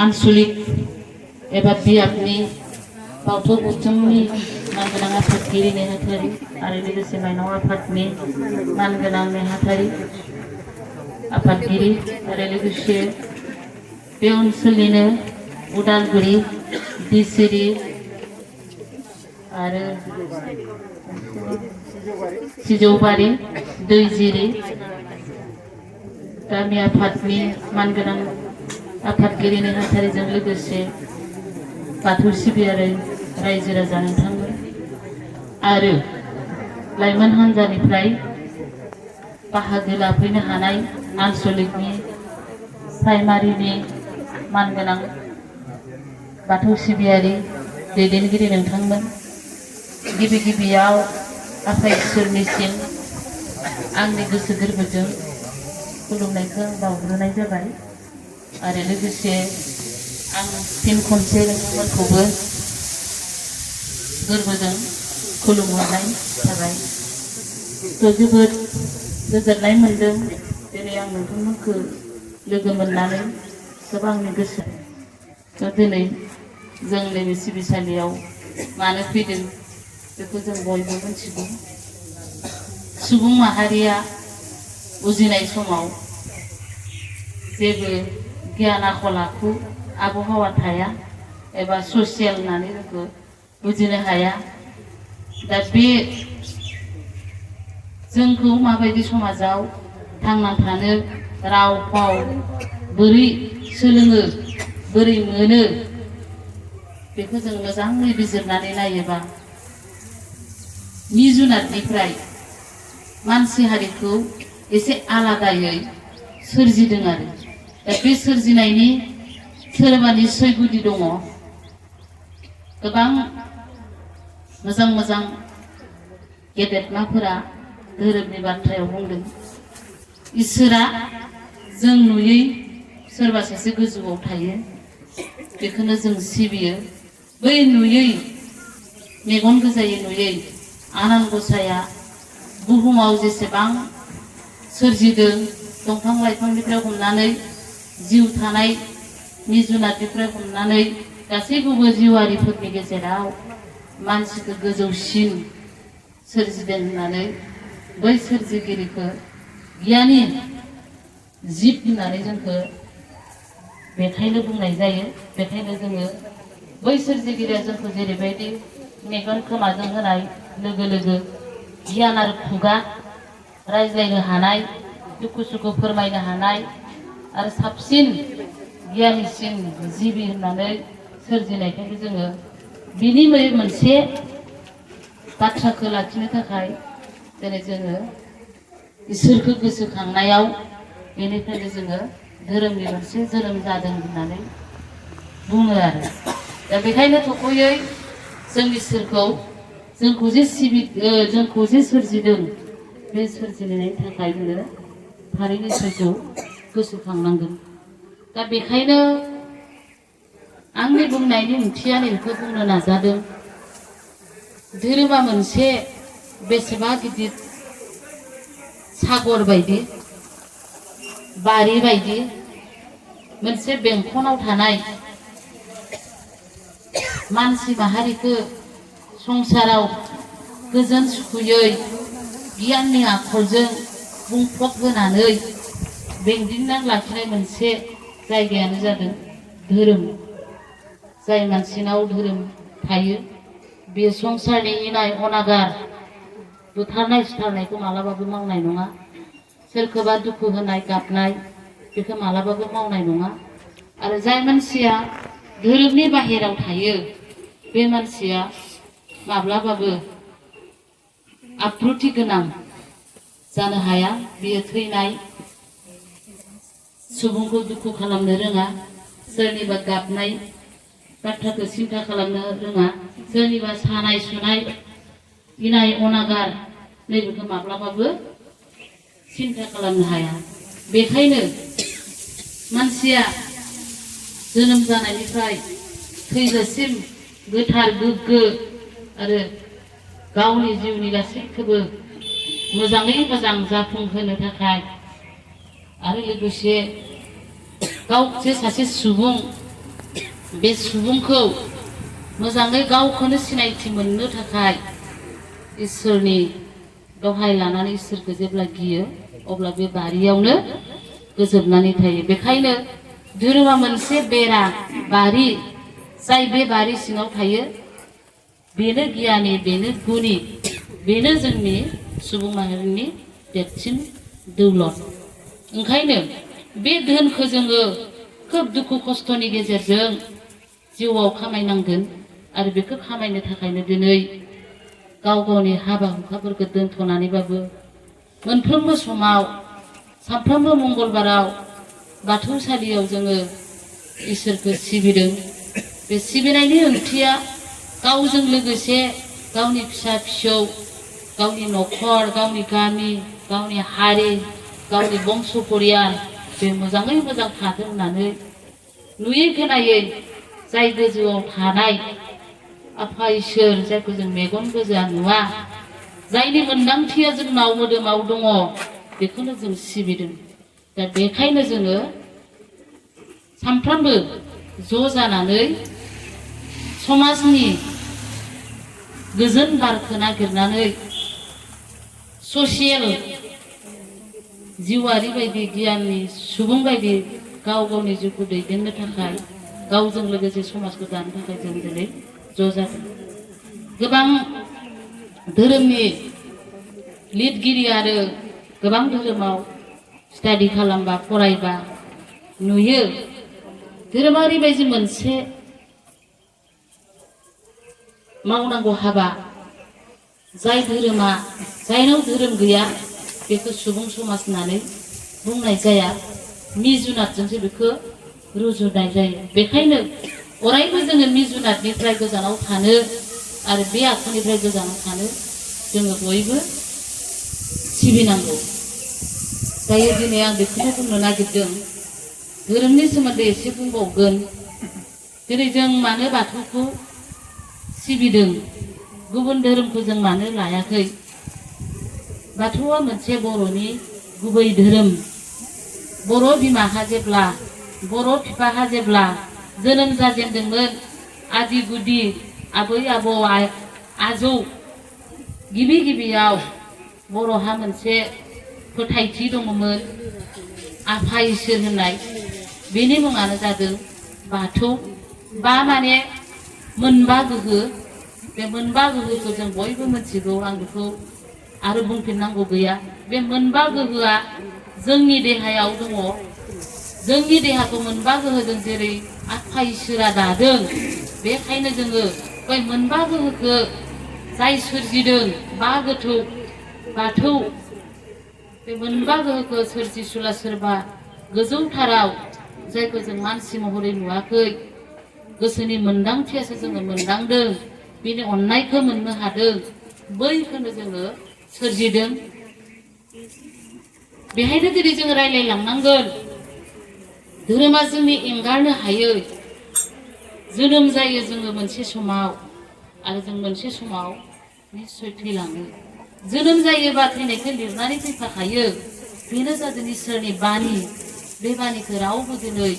आनसलिक एबा बियाबनि बावथौ बुथुमनि मानगोनां आफादगिरि नेहाथारि आरो लोगोसे माइनाव आफादनि मानगोनां नेहाथारि आफादगिरि आरो लोगोसे बे ओनसोलनिनो उदालगुरि बिसिरि आरो सिजौबारि दैजिरि गामि आफादनि मानगोनां आफादगिरि नेहाथारिजों लोगोसे बाथौ सिबियारि रायजो राजा नोंथांमोन आरो लाइमोन हान्जानिफ्राय बाहागो लाफैनो हानाय आनसलिकनि प्राइमारिनि मानगोनां बाथौ सिबियारि दैदेनगिरि नोंथांमोन गिबि गिबियाव आफा इसोरनिसिम आंनि गोसो गोरबोजों खुलुमनायखौ बावग्रोनाय जाबाय आरो लोगोसे आं फिन खनसे नोंथांमोनखौबो गोरबोजों खुलुमहरनाय थाबाय। जोबोद गोजोननाय मोनदों दिनै आं नोंथांमोनखौ लोगो मोननानै गोबांनि गोसो दिनै जों नैबे सिबिसालियाव मानो फैदों बेखौ जों बयबो मिथिगौ। सुबुं माहारिया उजिनाय समाव जेबो गियान आखल आखु आबहावा थाया एबा ससियेल होननानै जोंखौ बुजिनो हाया। दा बे जोंखौ माबायदि समाजाव थांना थानो राव फाव बोरै सोलोङो बोरै मोनो बेखौ जों मोजाङै बिजिरनानै नायोबा जुनारनिफ्राय मानसि हारिखौ एसे आलादायै सोरजिदों आरो दा बे सोरजिनायनि सोरबा निस्सय गुदि दङ। गोबां मोजां मोजां गेदेरमाफोरा धोरोमनि बाथ्रायाव बुंदों इसोरा जों नुयै सोरबा सासे गोजौआव थायो बेखौनो जों सिबियो। बै नुयै मेगन गोजायै नुयै आनान गसाया बुहुमाव जेसेबां सोरजिदों दंफां लाइफांनिफ्राय हमनानै जिउ थानाय जुनारनिफ्राय हमनानै गासैखौबो जिउआरिफोरनि गेजेराव मानसिखौ गोजौसिन सोरजिदों होननानै बै सोरजिगिरिखौ गियानि जिब होननानै जोंखौ बेखायनो बुंनाय जायो। बेखायनो जोङो बै सोरजिगिरिया जोंखौ जेरैबायदि मेगन खोमाजों होनाय लोगो लोगो गियान आरो खुगा रायज्लायनो हानाय दुखु सुखु फोरमायनो हानाय आरो साबसिन गियानिसिन जिबि होननानै सोरजिनायखायनो जोङो बिनि मोनसे बाथ्राखौ लाखिनो थाखाय दिनै जोङो इसोरखौ गोसोखांनायाव बेनिफ्रायनो जोङो धोरोमनि मोनसे जोनोम जादों होननानै बुङो आरो दा बेखायनो थख'यै जों इसोरखौ जोंखौ जे सोरजिदों बे सोरजिनायनि थाखाय जोङो थारैनो इसोरखौ गोसोखांनांगोन। दा बेखायनो आंनि बुंनायनि ओंथिया नैबेखौ बुंनो नाजादों धोरोमा मोनसे बेसेबा गिदिर सागर बायदि बारि बायदि मोनसे बेंखनाव थानाय मानसि माहारिखौ संसाराव गोजोन सुखुयै गियाननि आखलजों बुंफब होनानै बेंदिंना लाखिनाय मोनसे जायगायानो जादों धोरोम। जाय मानसिनाव धोरोम थायो बे संसारनि इनाय अनागार बुथारनाय सुथारनायखौ मालाबाबो मावनाय नङा। सोरखौबा दुखु होनाय गाबनाय बेखौ मालाबाबो मावनाय नङा। आरो जाय मानसिया धोरोमनि बाहेराव थायो बे मानसिया माब्लाबाबो आब्रुथि गोनां जानो हाया। बियो थैनाय सुबुंखौ दुखु खालामनो रोङा, सोरनिबा गाबनाय बाथ्राखौ सिन्था खालामनो रोङा, सोरनिबा सानाय सुनाय इनाय अनागार नैबेखौ माब्लाबाबो सिन्था खालामनो हाया। बेखायनो मानसिया जोनोम जानायनिफ्राय थैजासिम गोथार गोग्गो आरो गावनि जिउनि गासैखौबो मोजाङै मोजां जाफुंहोनो थाखाय आरो लोगोसे गाव जे सासे सुबुं बे सुबुंखौ मोजाङै गावखौनो सिनायथि मोननो थाखाय इसोरनि दहाय लानानै इसोरखौ जेब्ला गियो अब्ला बे बारियावनो गोजोबनानै थायो। बेखायनो धोरोमा मोनसे बेरा बारि, जाय बे बारि सिङाव थायो बेनो गियानि, बेनो गुनि, बेनो जोंनि सुबुं माहारिनि देरसिन दौलत। ओंखायनो बे धोनखौ जोङो खोब दुखु खस्थ'नि गेजेरजों जिउआव खामायनांगोन आरो बेखौ खामायनो थाखायनो दिनै गाव गावनि हाबा हुखाफोरखौ दोनथ'नानैबाबो मोनफ्रोमबो समाव सानफ्रोमबो मंगलबाराव बाथौसालियाव जोङो इसोरखौ सिबिदों। बे सिबिनायनि ओंथिया गावजों लोगोसे गावनि फिसा फिसौ, गावनि न'खर, गावनि गामि, गावनि हारि, गावनि बंस' परियाल बे मोजाङै मोजां थाथों होननानै नुयै खोनायै जाय गोजौआव थानाय आफा इसोर, जायखौ जों मेगन गोजा नुवा, जायनि मोन्दांथिया जोंनाव मोदोमाव दङ, बेखौनो जों सिबिदों। दा बेखायनो जोङो सानफ्रोमबो ज' जानानै समाजनि गोजोन बारखौ नागिरनानै ससियेल जिउआरि बायदि गियाननि सुबुं बायदि गाव गावनि जिउखौ दैदेननो थाखाय, गावजों लोगोसे समाजखौ दानो थाखाय जों दिनै ज' जादों। गोबां धोरोमनि लिरगिरि आरो गोबां धोरोमाव स्टाडि खालामबा फरायबा नुयो धोरोमा ओरैबायदि मोनसे मावनांगौ हाबा, जाय धोरोमा, जायनाव धोरोम गैया बेखौ सुबुं समाज होननानै बुंनाय जाया, मिजुनातजोंसो बेखौ रुजुनाय जायो। बेखायनो अरायबो जोङो मिजुनातनिफ्राय गोजानाव थानो आरो बे आखुनिफ्राय गोजानाव थानो जोङो बयबो सिबिनांगौ। दायो दिनै आं बेखौनो बुंनो नागिरदों, धोरोमनि सोमोन्दै एसे बुंबावगोन। दिनै जों मानो बाथौखौ सिबिदों, गुबुन धोरोमखौ जों मानो लायाखै? बाथौआ मोनसे बर'नि गुबै धोरोम। बर' बिमाहा जेब्ला, बर' बिफाहा जेब्ला जोनोम जाजेनदोंमोन, आदि गुदि आबै आबौ आजौ गिबि गिबियाव बर'हा मोनसे फोथायथि दङमोन, आफा इसोर होननाय। बेनि मुङानो जादों बाथौ। बा माने मोनबा गोहो। बे मोनबा गोहोखौ जों बयबो मिथिगौ, आं बेखौ आरो बुंफिननांगौ गैया। बे मोनबा गोहोआ जोंनि देहायाव दङ। जोंनि देहाखौ मोनबा गोहोजों जेरै आफा इसोरा दादों, बेखायनो जोङो बै मोनबा गोहोखौ जाय सोरजिदों, बा गोथौ बाथौ, बे मोनबा गोहोखौ सोरजिसुला सोरबा गोजौथाराव, जायखौ जों मानसि महरै नुवाखै, गोसोनि मोन्दांथियासो जोङो मोनदांदों, बिनि अननायखौ मोननो हादों, बैखौनो जोङो सोरजिदों। बेहायनो दिनै जोङो रायलायलांनांगोन। धोरोमा जोंनि एंगारनो हायै। जोनोम जायो जोङो मोनसे समाव, आरो जों मोनसे समाव निस्सय थैलाङो। जोनोम जायोबा थैनायखौ लिरनानै फैफाखायो। बेनो जादों इसोरनि बानि। बे बानिखौ रावबो दिनै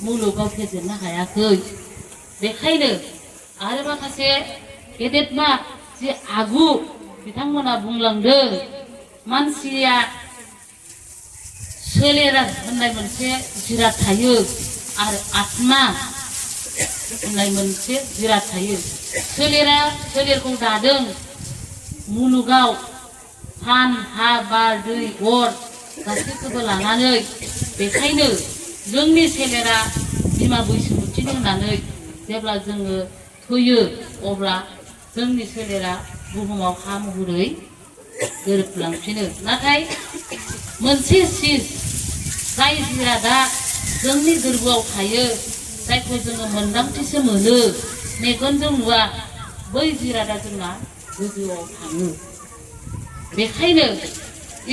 मुलुगाव फेजेननो हायाखै। बेखायनो आरो माखासे गेदेरमा जे आगु बिथांमोना बुंलांदों, मानसिया सोलेरा होननाय मोनसे जिराद थायो आरो आत्मा होननाय मोनसे जिराद थायो। सोलेरखौ दादों मुलुगाव सान, हा, बार, दै, अर गासैखौबो लानानै। बेखायनो जोंनि सोलेरा बिमा बैसोमुथिनि होननानै जेब्ला जोङो थैयो, अब्ला जोंनि सोलेरा बुहुमाव हा महरै गोरोबलांफिनो। नाथाय मोनसे सिज, जाय जिरादा जोंनि गोरबोआव थायो, जायखौ जोङो मोन्दांथिसो मोनो, मेगनजों नुवा, बै जिरादा जोंना गोजौआव थाङो। बेखायनो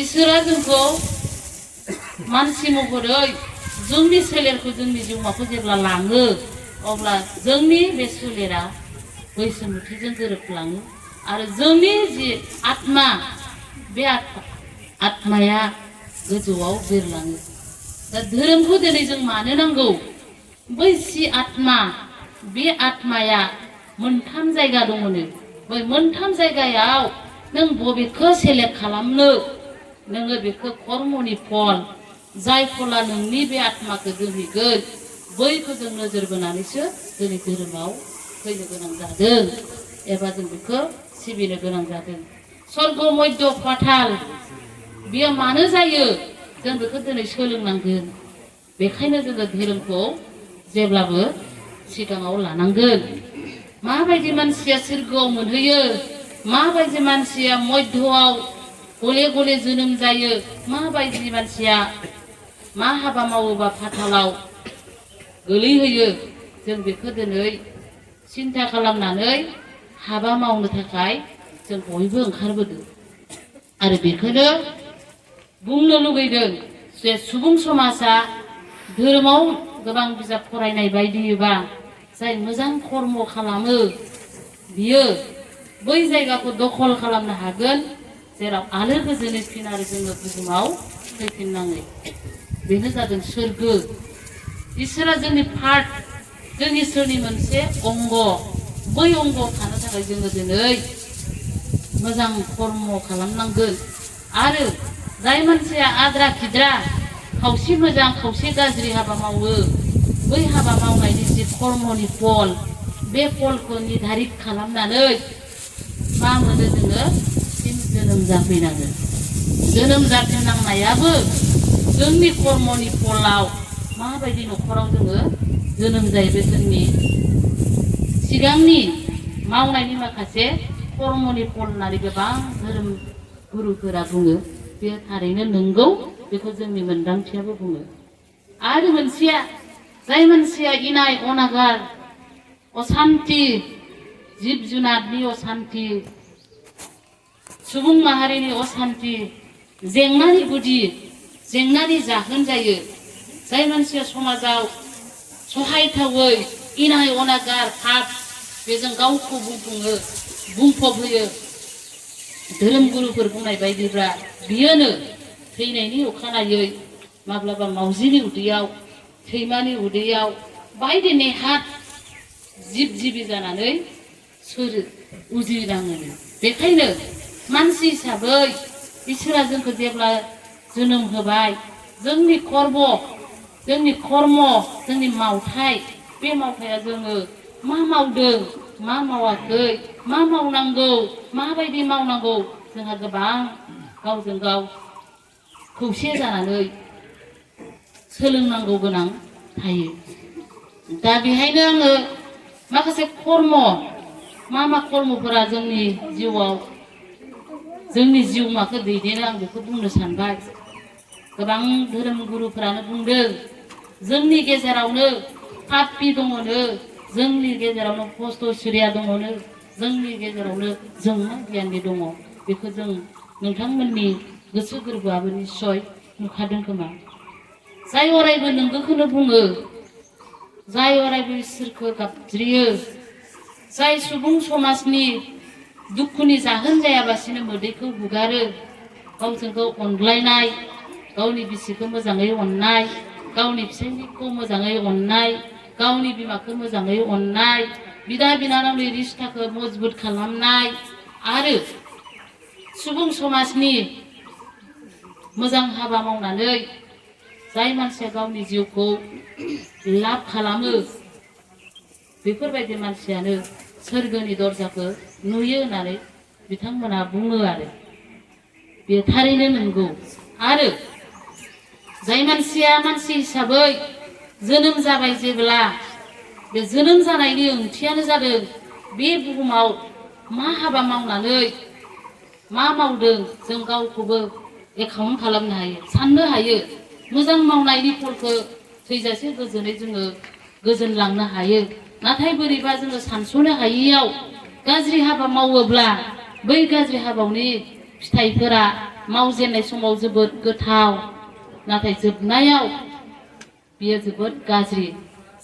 इसोरा जोंखौ मानसि महरै जोंनि सोलेरखौ, जोंनि जिउमाखौ जेब्ला लाङो, अब्ला जोंनि बे सोलेरा बैसोमुथिजों गोरोबलाङो आरो जोंनि जि आत्मा, बे आत्माया गोजौआव बिरलाङो। दा धोरोमखौ दिनै जों मानो नांगौ? बै सि आत्मा, बे आत्माया मोनथाम जायगा दङनो बै मोनथाम जायगायाव नों बबेखौ सेलेक्ट खालामनो नोङो बेखौ कर्मनि फल जाय फला नोंनि बे आत्माखौ दोनहैगोन बैखौ जों नोजोर बोनानैसो जोंनि धोरोमाव फैनो गोनां जादों एबा जों बेखौ सिबिनो गोनां जादों। स्वर्ग मध्य पाताल बेयो मानो जायो जों बेखौ दिनै सोलोंनांगोन। बेखायनो जोङो धोरोमखौ जेब्लाबो सिगाङाव लानांगोन। माबायदि मानसिया सोरगोआव मोनहैयो, माबायदि मानसिया मध्यआव गले गले जोनोम जायो, माबायदि मानसिया मा हाबा मावोबा पातालाव गोलैहोयो, जों बेखौ दिनै सिन्था खालामनानै हाबा मावनो थाखाय जों बयबो ओंखारबोदों। आरो बेखौनो बुंनो लुगैदों जे सुबुं समाजा धोरोमाव गोबां बिजाब फरायनाय बायदिबा जाय मोजां कर्म खालामो बियो बै जायगाखौ दखल खालामनो हागोन जेराव आलो गोजोनै फिन आरो जोङो बुहुमाव फैफिननाङै। बेनो जादों सोरगो। इसोरा जोंनि पार्ट, जों इसोरनि मोनसे अंग। बै अंगआव थानो थाखाय जोङो दिनै मोजां कर्म खालामनांगोन। आरो जाय मानसिया आद्रा खिद्रा खावसे मोजां खावसे गाज्रि हाबा मावो बै हाबा मावनायनि जि कर्मनि फल बे फलखौ निर्धारित खालामनानै मा मोनो जोङो फिन जोनोम जाफैनांगोन। जोनोम जाफिननांनायाबो जोंनि कर्मनि फलाव माबायदि न'खराव जोङो जोनोम जायो बे जोंनि सिगांनि मावनायनि माखासे कर्मनि फल होननानै गोबां धोरोम गुरुफोरा बुङो। बे थारैनो नंगौ, बेखौ जोंनि मोनदांथियाबो बुङो। आरो मोनसेया जाय मानसिया इनाय अनागार असान्ति, जिब जुनारनि असान्ति, सुबुं माहारिनि असान्ति, जेंनानि गुदि जेंनानि जाहोन जायो। जाय मानसिया समाजाव सहायथावै इनाय अनागार पाप बेजों गावखौ बुंफबहोयो। धोरोम गुरुफोर बुंनाय बायदिब्ला बियोनो थैनायनि अखानायै माब्लाबा मावजिनि उदैयाव, सैमानि उदैयाव बायदि नेहाथ जिब जिबि जानानै उजिनाङो। बेखायनो मानसि हिसाबै इसोरा जोंखौ जेब्ला जोनोम होबाय, जोंनि कर्म, जोंनि मावथाय, बे मावथाया जोङो मा मावदों मा मावाखै, मा मावनांगौ माबायदि मावनांगौ, जोंहा गोबां गावजों गाव खौसे जानानै सोलोंनांगौ गोनां थायो। दा बेहायनो आङो माखासे कर्म, मा कर्मफोरा जोंनि जिउआव जोंनि जिउमाखौ दैदेनो आं बेखौ बुंनो सानबाय। गोबां धोरोम गुरुफोरानो बुंदों जोंनि गेजेरावनो पापि दङनो, जोंनि गेजेरावनो खस्थ' सिरिया दङनो, जोंनि गेजेरावनो जोंमा गियाननि दङ। बेखौ जों नोंथांमोननि गोसो गोरबोआबो निस्सय नुखादों खोमा। जाय अरायबो नंगौखौनो बुङो, जाय अरायबो इसोरखौ गाबज्रियो, जाय सुबुं समाजनि दुखुनि जाहोन जायाबासिनो मोदैखौ हुगारो, गावजों गाव अनज्लायनाय, गावनि बिसिखौ मोजाङै अननाय, गावनि फिसायखौ मोजाङै अननाय, गावनि बिमाखौ मोजाङै अननाय, बिदा बिनानावनि रिश्ताखौ मजबुत खालामनाय, आरो सुबुं समाजनि मोजां हाबा मावनानै जाय मानसिया गावनि जिउखौ लाब खालामो बेफोरबायदि मानसियानो सोरगोनि दरजाखौ नुयो होननानै बिथांमोना बुङो। आरो बे थारैनो नंगौ। आरो जाय मानसिया मानसि हिसाबै जोनोम जाबाय, जेब्ला बे जोनोम जानायनि ओंथियानो जादों बे बुहुमाव मा हाबा मावनानै मा मावदों जों गावखौबो एकाउन्ट खालामनो हायो, साननो हायो। मोजां मावनायनि फलखौ थैजासे गोजोनै जोङो गोजोनलांनो हायो। नाथाय बोरैबा जोङो सानस'नो हायियाव गाज्रि हाबा मावोब्ला बै गाज्रि हाबानि फिथाइफोरा मावजेननाय समाव जोबोद गोथाव, नाथाय जोबनायाव बियो जोबोद गाज्रि।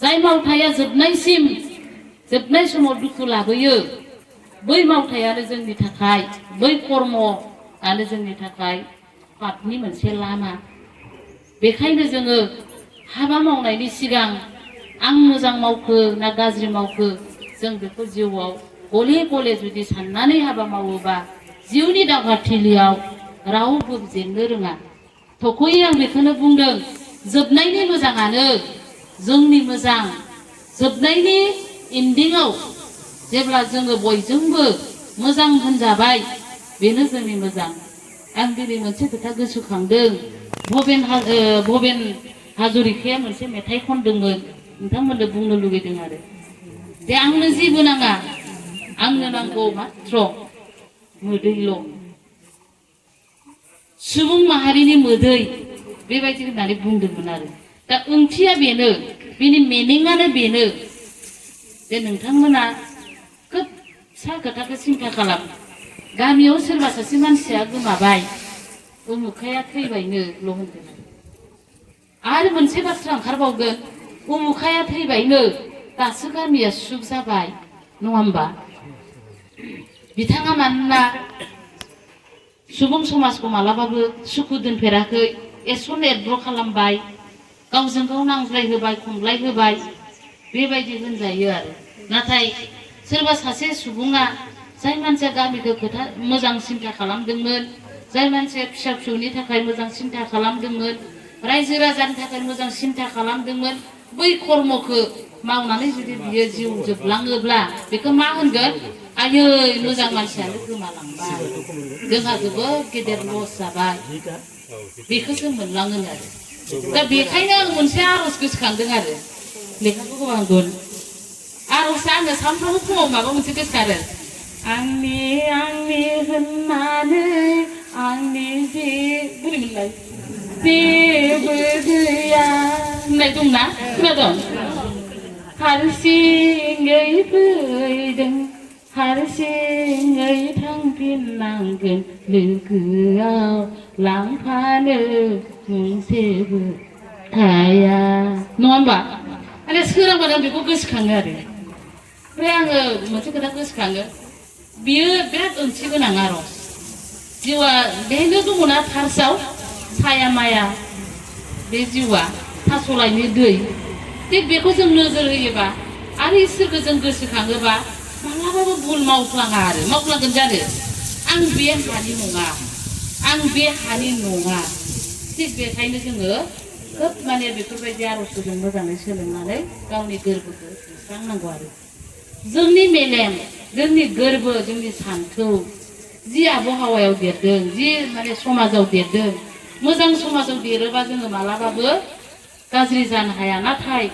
जाय मावथाया जोबनाय समाव दुखु लाबोयो, बै मावथायानो जोंनि थाखाय, बै कर्मआनो जोंनि थाखाय पापनि मोनसे लामा। बेखायनो जोङो हाबा मावनायनि सिगां आं मोजां मावखो ना गाज्रि मावखो जों बेखौ जिउआव गले गले जुदि साननानै हाबा मावोबा जिउनि दावहाथिलियाव रावबो जेननो रोङा। थख'यै आं बेखौनो बुंदों, जोबनायनि मोजाङानो जोंनि मोजां। जोबनायनि एन्डिंआव जेब्ला जोङो बयजोंबो मोजां होनजाबाय बेनो जोंनि मोजां। आं दिनै मोनसे खोथा गोसोखांदों, भबेन हाजरिकाया मोनसे मेथाइ खनदोंमोन, नोंथांमोननो बुंनो लुगैदों आरो जे आंनो जेबो नाङा, आंनो नांगौ माथ्र मोदैल'। सुबुं माहारिनि मोदै बेबायदि होननानै बुंदोंमोन आरो। दा ओंथिया बेनो, बेनि मिनिंआनो बेनो जे नोंथांमोना खोब फिसा खोथाखौ सिन्था खालाम। गामियाव सोरबा सासे मानसिया गोमाबाय, उमुखाया थैबायनोल' होनदों आरो मोनसे बाथ्रा ओंखारबावगोन, उमुखाया थैबायनो दासो गामिया सुख जाबाय, नङा होमबा? बिथाङा मानोना सुबुं समाजखौ मालाबाबो सुखु दोनफेराखै, एसन एद्र खालामबाय, गावजों गाव नांज्लायहोबाय, खमलायहोबाय, बेबायदि होनजायो आरो। नाथाय सोरबा सासे सुबुङा, जाय मानसिया गामिखौ खोथा मोजां सिन्था खालामदोंमोन, जाय मानसिया फिसा फिसौनि थाखाय मोजां सिन्था खालामदोंमोन, रायजो राजानि थाखाय मोजां सिन्था खालामदोंमोन, बै कर्मखौ मावनानै जुदि बियो जिउ जोबलाङोब्ला बेखौ मा होनगोन? आयै मोजां मानसियानो गोमालांबाय, जोंहा जोबोद गेदेर लस जाबाय, बेखौसो मोनलाङो आरो। दा बेखायनो आं मोनसे आर'ज गोसोखांदों आरो, लेखाखौ गोबांगोन आर'जआ आङो सानफ्रोमबो फुङाव माबा मोनसे गोसोखारो, आंनि आंनि होननानै आंनि जे बोरैमोनलाय जेबो गैया होननाय दंना, खोनादों? हारसिङै फैदों हारसिङै थांफिननांगोन, लोगोआव लांफानो मोनसेबो थाया, नङा होमबा? आरो सोरांबानो आं बेखौ गोसोखाङो आरो। ओमफ्राय आङो मोनसे खोथा गोसोखाङो, बियो बिराद ओंथि गोनां आर'ज। जिउआ बेहायनो दङना फार्स्टआव, साया माया बे जिउआ थास'लायनि दै, थिग बेखौ जों नोजोर होयोबा आरो इसोरखौ जों गोसोखाङोबा मालाबाबो भुल मावफ्लाङा आरो। मावफ्लांगोन जानो, आं बे हानि नङा, आं बे हानि नङा। थिग बेखायनो जोङो खोब माने बेफोरबायदि आर'जखौ जों मोजाङै सोलोंनानै गावनि गोरबोखौ सुस्रांनांगौ आरो। जोंनि मेलेम, जोंनि गोरबो, जोंनि सान्थौ जि आबहावायाव देरदों, जि माने समाजाव देरदों, मोजां समाजाव देरोबा जोङो मालाबाबो गाज्रि जानो हाया। नाथाय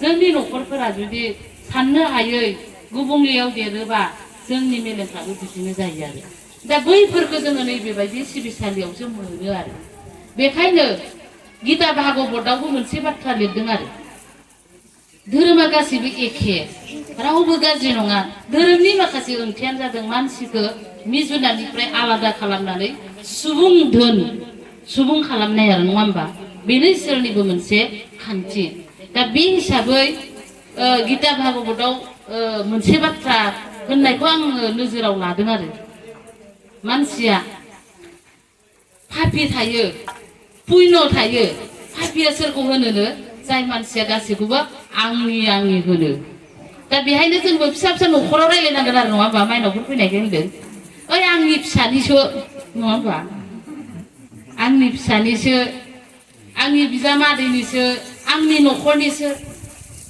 जोंनि न'खरफोरा जुदि साननो हायै गुबुंलेयाव देरोबा जोंनि मेलेमफ्राबो बिदिनो जायो आरो। दा बैफोरखौ जोङो नैबेबायदि सिबिसालियावसो मोनो आरो। बेखायनो गीता भागवतआवबो मोनसे बाथ्रा लिरदों आरो, धोरोमा गासैबो एखे, रावबो गाज्रि नङा। धोरोमनि माखासे ओंथियानो जादों मानसिखौ मिजुनारनिफ्राय आलादा खालामनानै सुबुं धोन सुबुं खालामनाय आरो, नङा होमबा? बेनो इसोरनिबो मोनसे खान्थि। दा बे हिसाबै गीता भागवतआव मोनसे बाथ्रा होननायखौ आङो नोजोराव लादों आरो, मानसिया पापि थायो, पुण्य थायो। पापिया सोरखौ होनोनो? जाय मानसिया गासैखौबो आंनि आंनि होनो। दा बेहायनो जोंबो फिसा फिसा न'खराव रायलायनांगोन आरो, नङा होमबा? माइनावफोर फैनायखाय होनदों, ओइ आंनि फिसानिसो, नङा होमबा? आंनि फिसानिसो, आंनि बिजामादैनिसो, आंनि न'खरनिसो।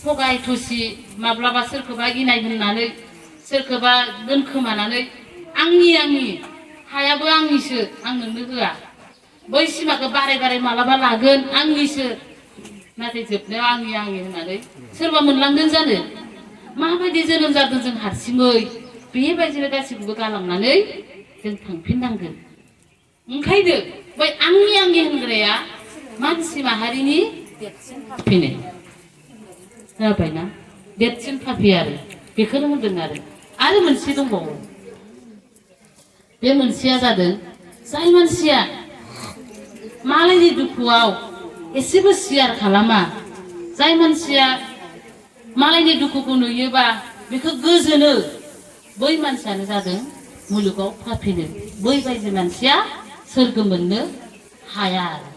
थगाय थसि माब्लाबा सोरखौबा इनाय होननानै, सोरखौबा दोनखोमानानै आंनि आंनि हायाबो आंनिसो, आं नोंनो होआ, बै सिमाखौ बाराय बाराय मालाबा लागोन, आंनिसो, नाथाय जोबनायाव आंनि आंनि होननानै सोरबा मोनलांगोन जानो? माबायदि जोनोम जादों जों हारसिङै, बेबायदिनो गासैखौबो गालांनानै जों थांफिननांगोन। ओंखायनो बै आंनि आंनि होनग्राया मानसि माहारिनि देरसिन पापिनो जाबायना, देरसिन पापि आरो। बेखौनो होनदों आरो मोनसे दंबावो, बे मोनसेया जादों जाय मानसिया मालायनि दुखुआव एसेबो सियार खालामा, जाय मानसिया मालायनि दुखुखौ नुयोबा बेखौ गोजोनो, बै मानसियानो जादों मुलुगाव पापिनो। बैबायदि मानसिया सोरगो मोननो हाया आरो।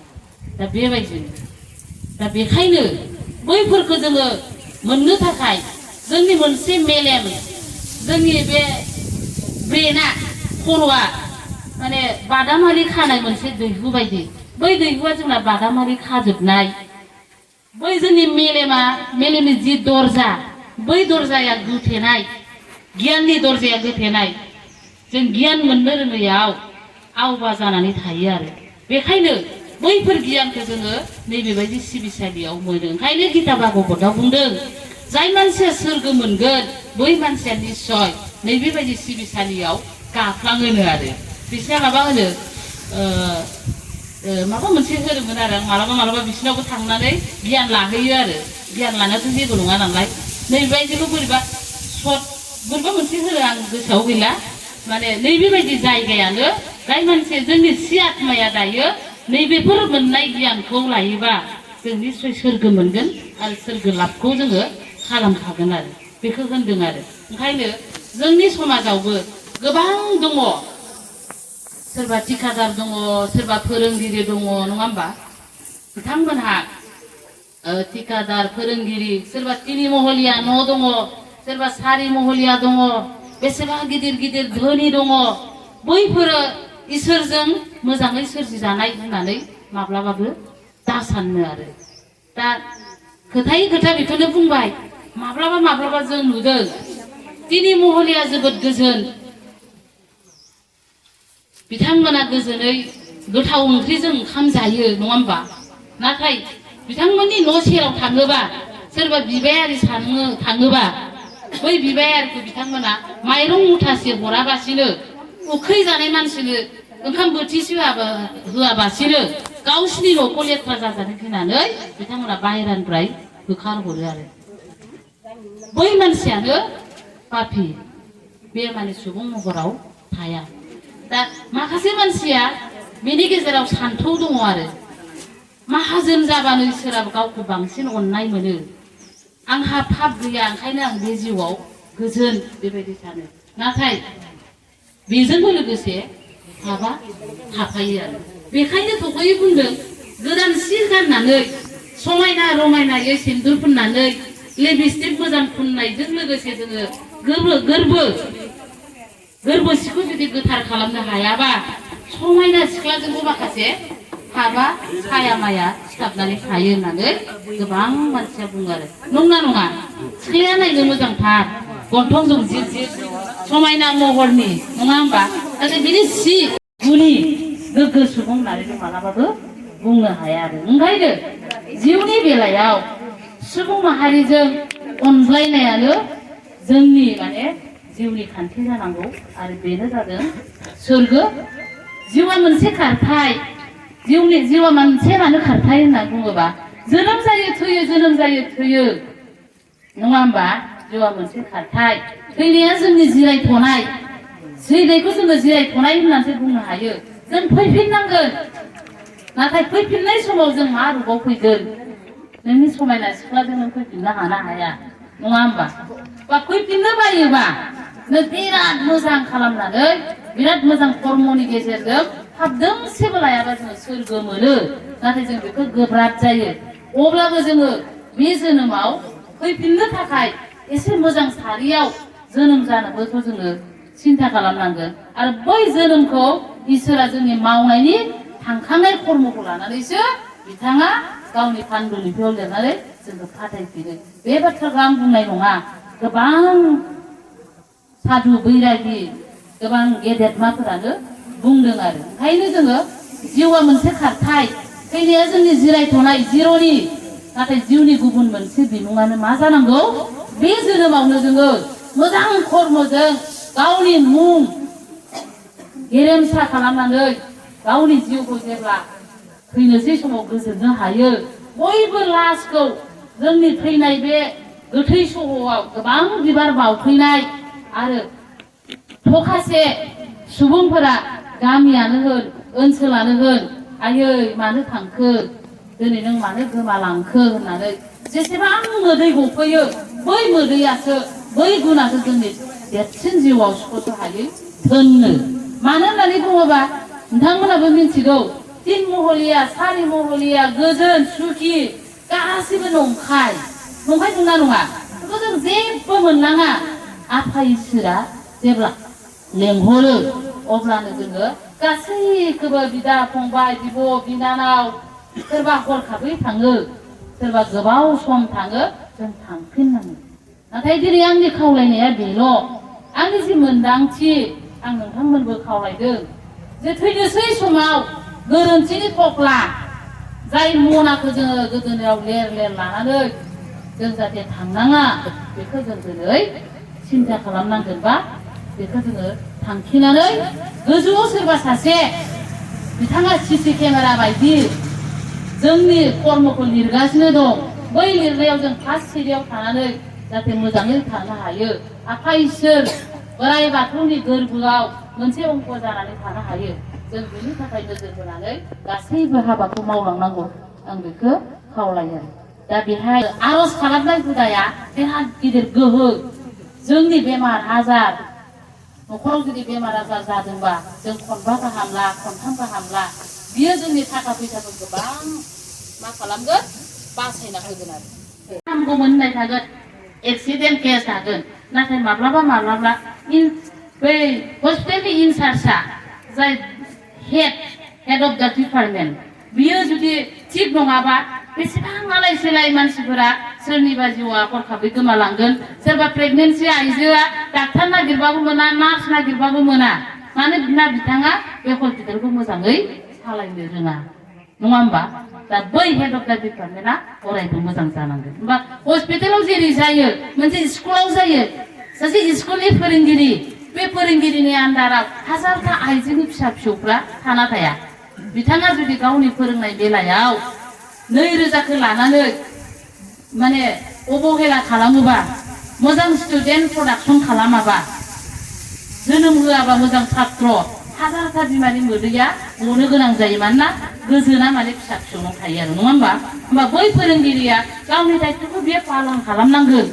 दा बेबायदिनो, दा बेखायनो बैफोरखौ जोङो मोननो थाखाय जोंनि मोनसे मेलेम जोंनि बे ब्रेना खर'आ माने बादामालि खानाय मोनसे दैहु बायदि बै दैहुआ जोंना बादामालि खाजोबनाय बै जोंनि मेलेमनि जि दरजा बै दरजाया गोथेनाय गियाननि दरजाया गोथेनाय जों गियान मोननो रोङैयाव आवबा जानानै थायो आरो बेखायनो बैफोर गियानखौ जोङो नैबेबायदि सिबिसालियाव मोनो ओंखायनो गीता भागवतआव बुंदों जाय मानसिया सोरगो मोनगोन बै मानसिया निस्सय नैबेबायदि सिबिसालियाव गाफ्लाङोनो आरो बिसोरहा माबा होनो माबा मोनसे होदोंमोन आरो आं मालाबा बिसोरनावबो थांनानै गियान लाहैयो आरो गियान लानायाथ' जेबो नङा नालाय नैबेबायदिखौ बोरैबा मोनसे होनो आं गोसोआव गैला माने नैबेबायदि जायगायानो जाय मानसिया जोंनि सि आत्माया दायो नैबेफोर मोननाय गियानखौ लायोबा जों निस्सय सोरगो मोनगोन आरो सोरगो लाभखौ जोङो खालामखागोन आरो बेखौ होनदों आरो ओंखायनो जोंनि समाजावबो गोबां दङ सोरबा थिखादार दङ सोरबा फोरोंगिरि दङ नङा होमबा बिथांमोनहा थिखादार फोरोंगिरि सोरबा तिनि महलिया न' दङ सोरबा सारि महलिया दङ बेसेबा गिदिर गिदिर धोनि दङ बैफोरो इसोरजों मोजाङै सोरजिजानाय होननानै माब्लाबाबो दासाननो आरो दा खोथायै खोथा बेखौनो बुंबाय माब्लाबा जों नुदों तिनि महलिया जोबोद गोजोन बिथांमोना गोजोनै गोथाव ओंख्रिजों ओंखाम जायो नङा होमबा नाथाय बिथांमोननि न' सेराव थाङोबा सोरबा बिबायारि थाङोबा बै बिबायारिखौ बिथांमोना माइरं मुथासे हराबासिनो उखै जानाय मानसिनो ओंखाम बोथिसे होआबासिनो गावसिनि न'खौ लेथ्रा जाजानो गिनानै बिथांमोना बाहेरानिफ्राय होखारहरो आरो बै मानसियानो पापि बे माने सुबुं महराव थाया दा माखासे मानसिया बेनि गेजेराव सान्थौ दङ आरो माहाजोन जाबानो इसोराबो गावखौ बांसिन अननाय मोनो आंहा पाप गैया ओंखायनो आं बे जिउआव गोजोन बेबायदि सानो नाथाय बेजोंबो लोगोसे पापआ थाफायो आरो बेखायनो थखयै बुंदों गोदान सि गाननानै समायना रमायनायै सिन्दुर फुननानै लिपस्टिक मोजां फुननायजों लोगोसे जोङो गोरबो सिखौ जुदि गोथार खालामनो हायाबा समायना सिख्लाजोंबो माखासे पापआ साया माया सिथाबनानै थायो होननानै गोबां मानसिया बुङो आरो नंना नङा सिख्लाया नायनो मोजांथार गन्थंजों जिर जिर समायना महरनि नङा होमबा नाथाय बिनि सि गुनि गोग्गो सुबुं होननानै जों मालाबाबो बुंनो हाया आरो ओंखायनो जिउनि बेलायाव सुबुं माहारिजों अनज्लायनायानो जोंनि माने जिउनि खान्थि जानांगौ आरो बेनो जादों सोरगो जिउआ मोनसे खारथाय जिउआ मोनसे मानो खारथाय होनना बुङोबा जोनोम जायो थैयो नङा होमबा जिउआ मोनसे खारथाय थैनाया जोंनि जिरायथ'नाय थैनायखौ जोङो जिरायथ'नाय होननानैसो बुंनो हायो जों फैफिननांगोन नाथाय फैफिननाय समाव जों मा रूपाव फैगोन नोंनि समायना सिख्लाजों नों फैफिननो हाया नङा होमबा बा फैफिननो बायोबा नों बिराद मोजां खालामनानै बिराद मोजां कर्मनि गेजेरजों पाप दोंसेबो लायाबा जोङो सोरगो मोनो नाथाय जों बेखौ गोब्राब जायो अब्लाबो जोङो बे जोनोमाव फैफिननो थाखाय एसे मोजां सारियाव जोनोम जानोबोथ' जोङो सिन्था खालामनांगोन आरो बै जोनोमखौ इसोरा जोंनि मावनायनि थांखांनाय कर्मखौ लानानैसो बिथाङा गावनि पाण्डुलिपियाव लिरनानै जोंखौ फाथायफिनो बे बाथ्राखौ आं बुंनाय नङा गोबां साधु बैरागि गोबां गेदेरमाफोरानो बुंदों आरो ओंखायनो जोङो जिउआ मोनसे खारथाय थैनाया जोंनि जिरायथ'नाय जिर'नि नाथाय जिउनि गुबुन मोनसे बिमुङानो मा जानांगौ बे जोनोमावनो जोङो मोजां कर्मजों गावनि मुं गेरेमसा खालामनानै गावनि जिउखौ जेब्ला थैनोसै समाव गोजोननो हायो बयबो लासखौ जोंनि थैनाय बे गोथै सहआव गोबां बिबार बावफैनाय आरो माखासे सुबुंफोरा गामियानो होन ओनसोलानो होन आयै मानो थांखो दिनै नों मानो गोमालांखो होननानै जेसेबां मोदै गफैयो बै मोदैयासो बै गुनासो जोंनि देरसिन जिउआव सुख'नो हायै धोननो मानो होननानै बुङोबा नोंथांमोनाबो मिथिगौ तिन महलिया सारि महलिया गोजोन सुखि गासिबो नंखाय नंखाय नङा बेखौ जों जेबो मोननाङा आफा इसोरा जेब्ला लेंहरो अब्लानो जोङो गासैखौबो बिदा फंबाय बिब' बिनानाव सोरबा हरखाबै थाङो सोरबा गोबाव सम थाङो जों थांफिननांगौ नाथाय दिनै आंनि खावलायनाया बेल' आंनि जि मोनदांथि आं नोंथांमोनबो खावलायदों जे थैनोसै समाव गोरोन्थिनि थफ्ला जाय मनाखौ जोङो गोदोनायाव लेर लेर लानानै जों जाहाथे थांनाङा बेखौ जों दिनै सिन्था खालामनांगोन बा बेखौ जोङो थांखिनानै गोजौआव सोरबा सासे बिथाङा सिसि केमेरा बायदि जोंनि कर्मखौ लिरगासिनो दं बै लिरनायाव जों फार्स्ट सिरियाव थानानै जाहाथे मोजाङै थानो हायो आफा इसोर बोराइ बाथौनि गोरबोआव मोनसे अंक जानानै थानो हायो जों बेनि थाखाय नोजोर होनानै गासैबो हाबाखौ मावलांनांगौ आं बेखौ खावलायो दा बेहाय आर'ज खालामनाय हुदाया बिराद गिदिर गोहो जोंनि बेमार आजार न'खराव जुदि बेमार आजार जादोंबा जों खनबा गाहामला खनथाम गाहामला बियो जोंनि थाखा फैसाखौ गोबां मा खालामगोन बासायना होगोन आरो हामगौमोन होननाय थागोन एक्सिडेन्ट केस थागोन नाथाय माब्लाबा माब्लाबा बै हस्पिटालनि इनचार्जआ जाय हेड अफ दा डिपार्टमेन्ट बियो जुदि थिग नङाबा बेसेबां आलाय सिलाय मानसिफोरा सोरनिबा जिउआ हरखाबै गोमालांगोन सोरबा प्रेगनेन्सि आइजोआ डाक्टार नागिरबाबो मोना नार्स नागिरबाबो मोना मानोना बिथाङा बे हस्पिटालखौ मोजाङै सालायनो रोङा नङा होमबा दा बै हेड अफ दा डिपार्टमेन्टआ अरायबो मोजां जानांगोन होमबा हस्पिटालाव जेरै जायो मोनसे स्कुलाव जायो सासे स्कुलनि फोरोंगिरि बे फोरोंगिरिनि आन्दाराव हाजारथा आइजोनि फिसा फिसौफ्रा थाना थाया बिथाङा जुदि गावनि फोरोंनाय बेलायाव 2000खौ लानानै माने अबहेला खालामोबा मोजां स्टुडेन्ट प्रडाक्सन खालामाबा जोनोम होआबा मोजां छात्र हाजारथा बिमानि मोदैया गनो गोनां जायो मानोना गोजोना माने फिसा फिसौनाव थायो आरो नङा होमबा बै फोरोंगिरिया गावनि दायित्वखौ बे पालन खालामनांगोन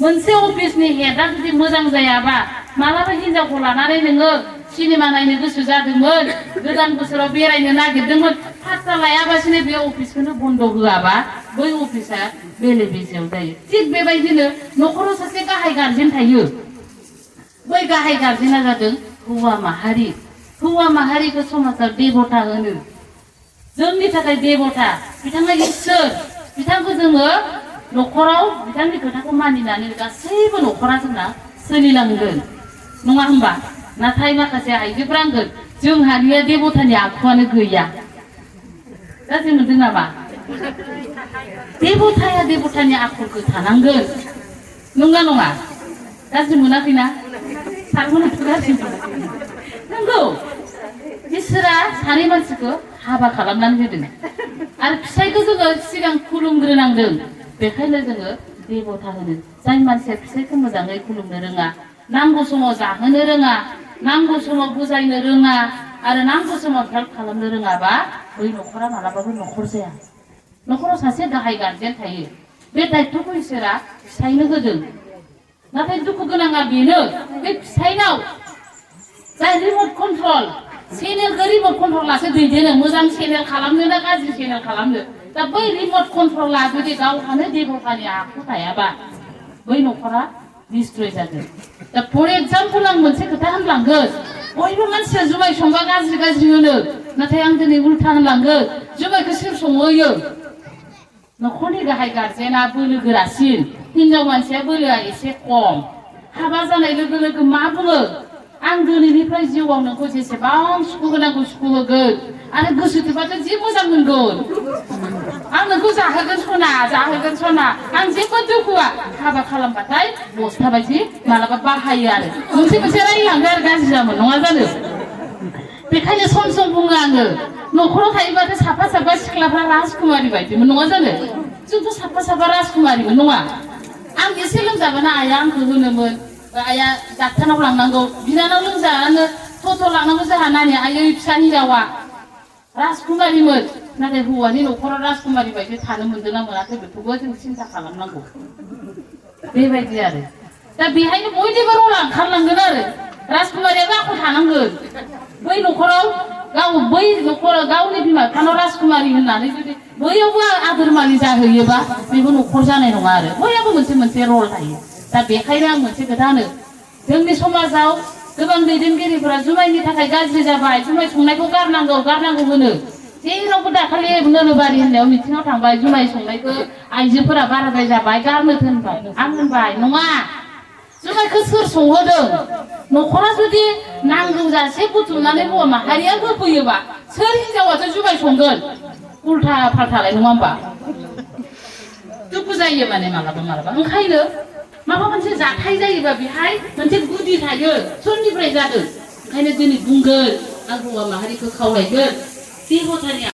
मोनसे अफिसनि हेडआ जुदि मोजां जायाबा मालाबा हिनजावखौ लानानै नोङो सिनेमा नायनो गोसो जादोंमोन गोदान बोसोराव बेरायनो नागिरदोंमोन पात्ता लायाबासिनो बे अफिसखौनो बन्द होआबा बै अफिसा बेले बेजेयाव जायो थिग बेबायदिनो न'खराव सासे गाहाय गार्जेन थायो बै गाहाय गार्जेना जादों हौवा माहारिखौ समाजाव देबता होनो जोंनि थाखाय देबता बिथाङा इसोर बिथांखौ जोङो न'खराव बिथांनि खोथाखौ मानिनानै गासैबो न'खरा जोंना सोलिलांगोन नङा होमबा नाथाय माखासे आइजोफ्रा होनगोन जोंहानिया देबतानि आखुआनो गैया दा जों नुदों नामा देबताया देबतानि आखुखौ थानांगोन नंगौना नङा गाज्रि मोनाखैना सारमोनाथ' गाज्रि मोनाखै नंगौ इसोरा सानै मानसिखौ हाबा खालामनानै होदों आरो फिसाइखौ जोङो सिगां खुलुमग्रोनांदों बेखायनो जोङो देबता होनो जाय मानसिया फिसाइखौ मोजाङै खुलुमनो रोङा नांगौ समाव जाहोनो रोङा नांगौ समाव बुजायनो रोङा आरो नांगौ समाव हेल्प खालामनो रोङाबा बै न'खरा मालाबाबो न'खर जाया न'खराव सासे गाहाय गार्जेन थायो बे दायित्वखौ इसोरा फिसाइनो होदों नाथाय दुखु गोनाङा बेनो बे फिसाइनाव जाय रिमट कन्ट्रल चेनेलखौ रिमट कन्ट्रलासो दैदेनो मोजां चेनेल खालामनो ना गाज्रि चेनेल खालामनो दा बै रिमट कन्ट्रला जुदि गावहानो देबतानि आखु थायाबा बै न'खरा डिस्ट्रय जागोन दा फर एग्जाम्पल आं मोनसे खोथा होनलांगोन बयबो मानसिया जुमाय संबा गाज्रि होनो नाथाय आं दिनै उल्था होनलांगोन जुमायखौ सोर संहोयो न'खरनि गाहाय गार्जेना बोलो गोरासिन हिनजाव मानसिया बोलोआ एसे खम हाबा जानाय लोगो लोगो मा बुङो आं दिनैनिफ्राय जिउआव नोंखौ जेसेबां सुखु होनांगौ सुखु होगोन आरो गोसो थोबाथ' जि मोजां मोनगोन आं नोंखौ जाहोगोन सना आं जेबो दुखुआ हाबा खालामबाथाय बस्था बायदि मालाबा बाहायो आरो मोनसे रायलाङो आरो गाज्रि जामोन नङा जानो बेखायनो सम बुङो आङो न'खराव थायोबाथाय साफा सिख्लाफ्रा राजकुमारि बायदिमोन नङा जानो जोंथ' साफा राजकुमारिमोन नङा आं एसे लोमजाबानो आइया आंखौ होनोमोन आइया डाक्टारनाव लांनांगौ बिनानाव लोमजानो थ' लांनांगौ जोंहा नानि आइयै फिसा हिनजावा राजकुमारिमोन नाथाय हौवानि न'खराव राजकुमारि बायदि थानो मोनदोंना मोनाखै बेखौबो जों सिन्था खालामनांगौ बेबायदि आरो दा बेहायनो बयनिबो रला ओंखारलांगोन आरो राजकुमारियाबो आखु थानांगोन बै न'खराव गावनि बिमा बिफानाव राजकुमारि होननानै जुदि बैयावबो आदर मालि जाहैयोबा बेबो न'खर जानाय नङा आरो बयहाबो मोनसे रल थायो दा बेखायनो आं मोनसे खोथा होनो जोंनि समाजाव गोबां दैदेनगिरिफोरा जुमायनि थाखाय गाज्रि जाबाय जुमाय संनायखौ गारनांगौ होनो जेरावबो दाखालि नोलोबारि होननायाव मिथिङाव थांबाय जुमाय संनायखौ आइजोफोरा बाराद्राय जाबाय गारनो होनबाय आं होनबाय नङा जुमायखौ सोर संहोदों न'खरा जुदि नांगौ जासे बुथुमनानै हौवा माहारिया होफैयोबा सोर हिनजावासो जुमाय संगोन उल्था फाल्थालाय नङा होमबा दुखु जायो माने मालाबा ओंखायनो माबा मोनसे जाथाय जायोबा बेहाय मोनसे गुदि थायो सोरनिफ्राय जादों ओंखायनो दिनै बुंगोन आं हौवा माहारिखौ खावलायगोन देवतानि